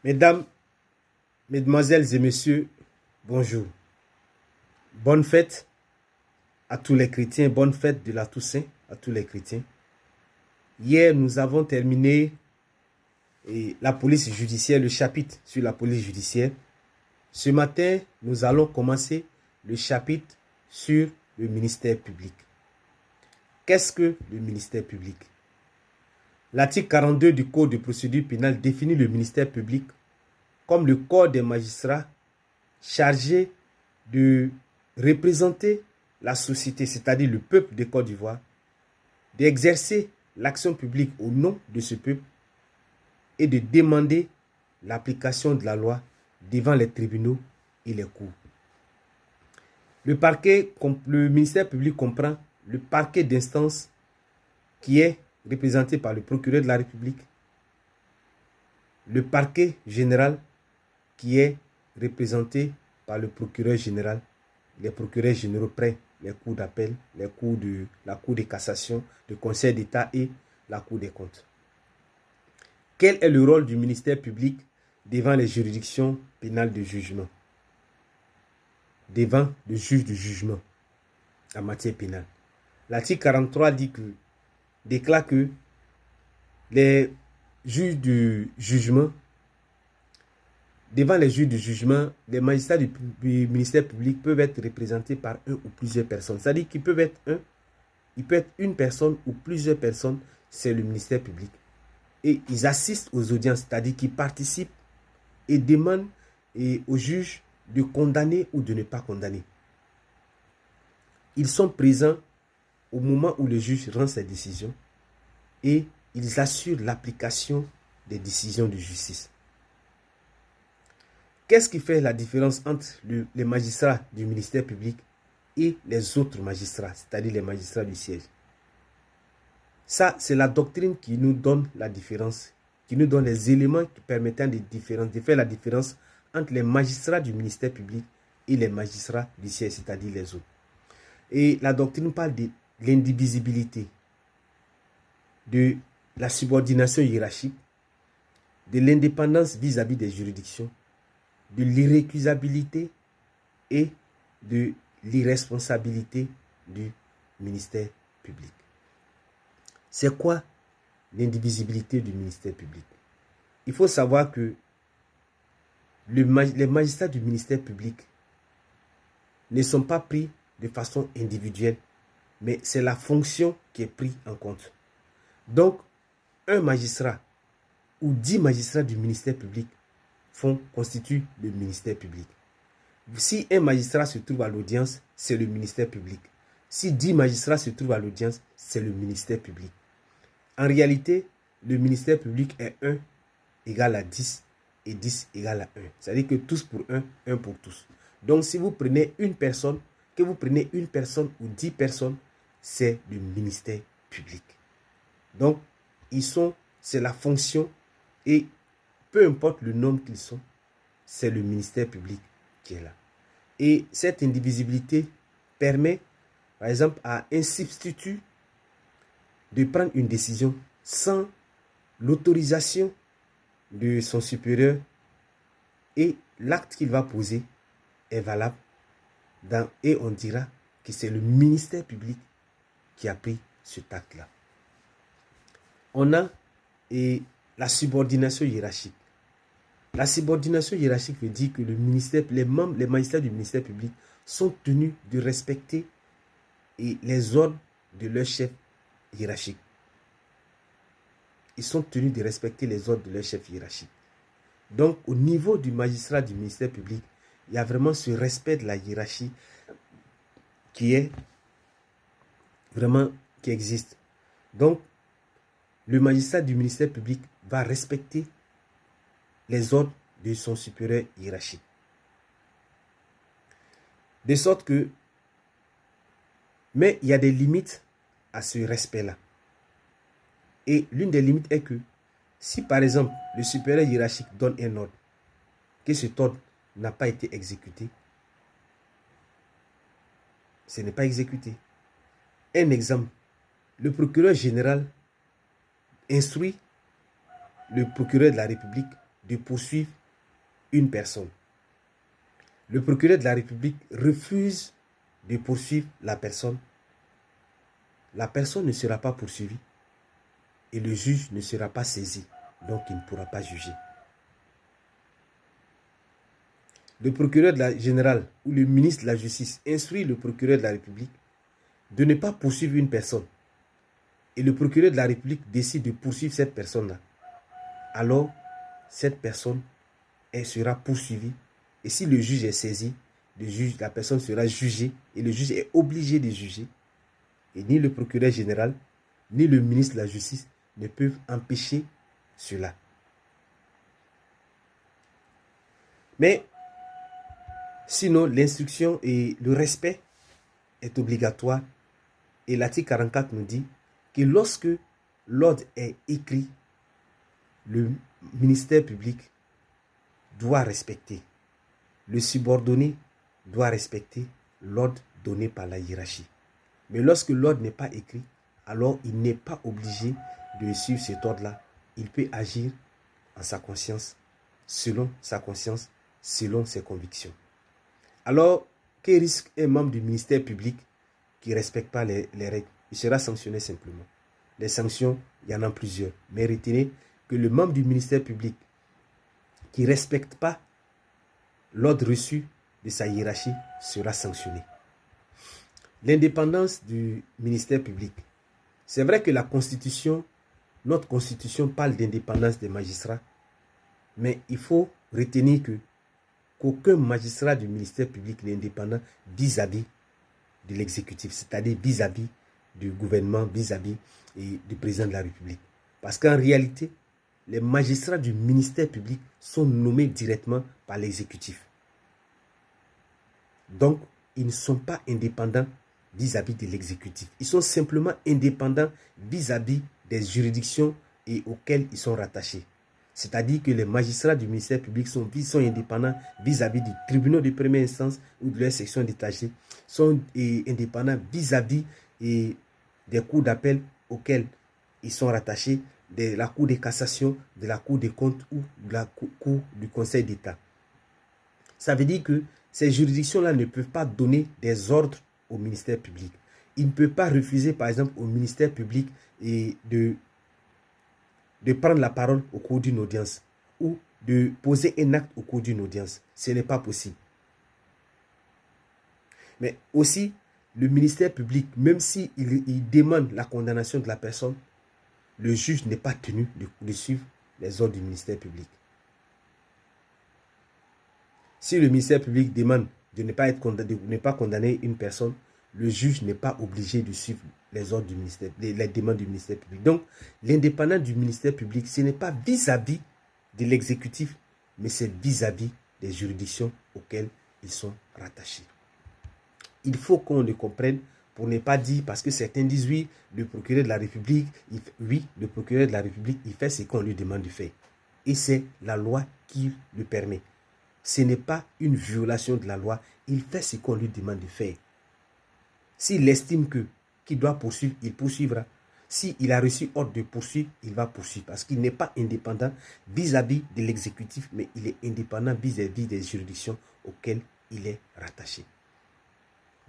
Mesdames, Mesdemoiselles et messieurs, bonjour. Bonne fête à tous les chrétiens, bonne fête de la Toussaint à tous les chrétiens. Hier, nous avons terminé la police judiciaire, le chapitre sur la police judiciaire. Ce matin, nous allons commencer le chapitre sur le ministère public. Qu'est-ce que le ministère public? L'article 42 du Code de procédure pénale définit le ministère public comme le corps des magistrats chargé de représenter la société, c'est-à-dire le peuple de Côte d'Ivoire, d'exercer l'action publique au nom de ce peuple et de demander l'application de la loi devant les tribunaux et les cours. Le ministère public comprend le parquet d'instance qui est représenté par le procureur de la République, le parquet général qui est représenté par le procureur général, les procureurs généraux près les cours d'appel, la cour de cassation, le Conseil d'État et la Cour des comptes. Quel est le rôle du ministère public devant les juridictions pénales de jugement? Devant le juge de jugement en matière pénale. L'article 43 déclare que les juges du jugement, devant les juges de jugement, les magistrats du ministère public peuvent être représentés par un ou plusieurs personnes. C'est-à-dire qu'il peut être une personne ou plusieurs personnes, c'est le ministère public. Et ils assistent aux audiences, c'est-à-dire qu'ils participent et demandent aux juges de condamner ou de ne pas condamner. Ils sont présents au moment où le juge rend ses décisions et ils assurent l'application des décisions de justice. Qu'est-ce qui fait la différence entre les magistrats du ministère public et les autres magistrats, c'est-à-dire les magistrats du siège? Ça, c'est la doctrine qui nous donne la différence, qui nous donne les éléments permettant de faire la différence entre les magistrats du ministère public et les magistrats du siège, c'est-à-dire les autres. Et la doctrine parle de l'indivisibilité, de la subordination hiérarchique, de l'indépendance vis-à-vis des juridictions, de l'irrécusabilité et de l'irresponsabilité du ministère public. C'est quoi l'indivisibilité du ministère public? Il faut savoir que les magistrats du ministère public ne sont pas pris de façon individuelle, mais c'est la fonction qui est prise en compte. Donc, un magistrat ou 10 magistrats du ministère public constituent le ministère public. Si un magistrat se trouve à l'audience, c'est le ministère public. Si 10 magistrats se trouvent à l'audience, c'est le ministère public. En réalité, le ministère public est 1 égale à 10 et 10 égale à 1. C'est-à-dire que tous pour 1, 1 pour tous. Donc, si vous prenez une personne, que vous prenez une personne ou 10 personnes, c'est le ministère public. Donc, c'est la fonction et peu importe le nombre qu'ils sont, c'est le ministère public qui est là. Et cette indivisibilité permet, par exemple, à un substitut de prendre une décision sans l'autorisation de son supérieur et l'acte qu'il va poser est valable et on dira que c'est le ministère public qui a pris cet acte-là. On a la subordination hiérarchique. La subordination hiérarchique veut dire que les magistrats du ministère public sont tenus de respecter les ordres de leur chef hiérarchique. Ils sont tenus de respecter les ordres de leur chef hiérarchique. Donc, au niveau du magistrat du ministère public, il y a vraiment ce respect de la hiérarchie qui existe. Donc, le magistrat du ministère public va respecter les ordres de son supérieur hiérarchique. De sorte que, mais il y a des limites à ce respect-là. Et l'une des limites est que, si par exemple, le supérieur hiérarchique donne un ordre, que cet ordre n'a pas été exécuté, ce n'est pas exécuté. Un exemple, le procureur général instruit le procureur de la République de poursuivre une personne. Le procureur de la République refuse de poursuivre la personne ne sera pas poursuivie et le juge ne sera pas saisi, donc il ne pourra pas juger. Le procureur général ou le ministre de la Justice instruit le procureur de la République de ne pas poursuivre une personne et le procureur de la République décide de poursuivre cette personne-là, alors cette personne sera poursuivie et si le juge est saisi, la personne sera jugée et le juge est obligé de juger. Et ni le procureur général, ni le ministre de la Justice ne peuvent empêcher cela. Mais sinon, l'instruction et le respect est obligatoire. Et l'article 44 nous dit que lorsque l'ordre est écrit, le ministère public doit respecter. Le subordonné doit respecter l'ordre donné par la hiérarchie. Mais lorsque l'ordre n'est pas écrit, alors il n'est pas obligé de suivre cet ordre-là. Il peut agir en sa conscience, selon ses convictions. Alors, que risque un membre du ministère public qui ne respecte pas les règles? Il sera sanctionné simplement. Les sanctions, il y en a plusieurs. Mais retenez que le membre du ministère public qui ne respecte pas l'ordre reçu de sa hiérarchie sera sanctionné. L'indépendance du ministère public. C'est vrai que notre constitution parle d'indépendance des magistrats, mais il faut retenir qu'aucun magistrat du ministère public n'est indépendant vis-à-vis de l'exécutif, c'est-à-dire vis-à-vis du gouvernement, vis-à-vis du président de la République. Parce qu'en réalité, les magistrats du ministère public sont nommés directement par l'exécutif. Donc, ils ne sont pas indépendants vis-à-vis de l'exécutif. Ils sont simplement indépendants vis-à-vis des juridictions auxquelles ils sont rattachés. C'est-à-dire que les magistrats du ministère public sont indépendants vis-à-vis du tribunal de première instance ou de leur section détachée, sont indépendants vis-à-vis des cours d'appel auxquels ils sont rattachés, de la Cour de cassation, de la Cour des comptes ou de la Cour du Conseil d'État. Ça veut dire que ces juridictions-là ne peuvent pas donner des ordres au ministère public. Il ne peut pas refuser, par exemple, au ministère public de prendre la parole au cours d'une audience ou de poser un acte au cours d'une audience. Ce n'est pas possible. Mais aussi, le ministère public, même s'il demande la condamnation de la personne, le juge n'est pas tenu de suivre les ordres du ministère public. Si le ministère public demande de ne pas condamner une personne, le juge n'est pas obligé de suivre les ordres du ministère, les demandes du ministère public. Donc, l'indépendance du ministère public, ce n'est pas vis-à-vis de l'exécutif, mais c'est vis-à-vis des juridictions auxquelles ils sont rattachés. Il faut qu'on le comprenne pour ne pas dire, parce que certains disent oui, le procureur de la République, le procureur de la République, il fait ce qu'on lui demande de faire. Et c'est la loi qui le permet. Ce n'est pas une violation de la loi, il fait ce qu'on lui demande de faire. S'il estime qu'il doit poursuivre, il poursuivra. S'il a reçu ordre de poursuivre, il va poursuivre. Parce qu'il n'est pas indépendant vis-à-vis de l'exécutif, mais il est indépendant vis-à-vis des juridictions auxquelles il est rattaché.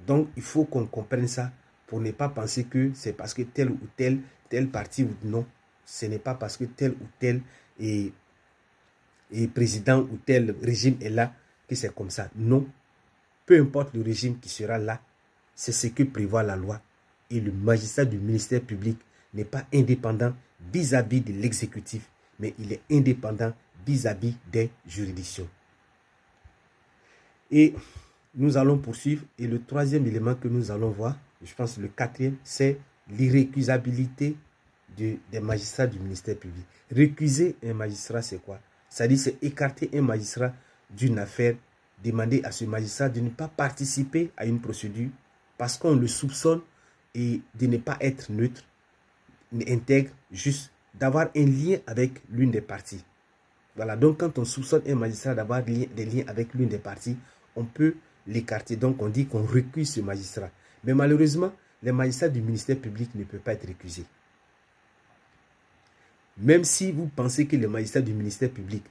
Donc, il faut qu'on comprenne ça pour ne pas penser que c'est parce que tel ou tel parti ou non. Ce n'est pas parce que tel ou tel président ou tel régime est là que c'est comme ça. Non. Peu importe le régime qui sera là, c'est ce que prévoit la loi. Et le magistrat du ministère public n'est pas indépendant vis-à-vis de l'exécutif, mais il est indépendant vis-à-vis des juridictions. Et nous allons poursuivre. Et le troisième élément que nous allons voir, je pense le quatrième, c'est l'irrécusabilité des magistrats du ministère public. Récuser un magistrat, c'est quoi? C'est-à-dire, c'est écarter un magistrat d'une affaire, demander à ce magistrat de ne pas participer à une procédure parce qu'on le soupçonne et de ne pas être neutre, intègre, juste d'avoir un lien avec l'une des parties. Voilà, donc quand on soupçonne un magistrat d'avoir des liens avec l'une des parties, on peut l'écarter. Donc on dit qu'on récuse ce magistrat. Mais malheureusement, les magistrats du ministère public ne peuvent pas être récusés. Même si vous pensez que les magistrats du ministère public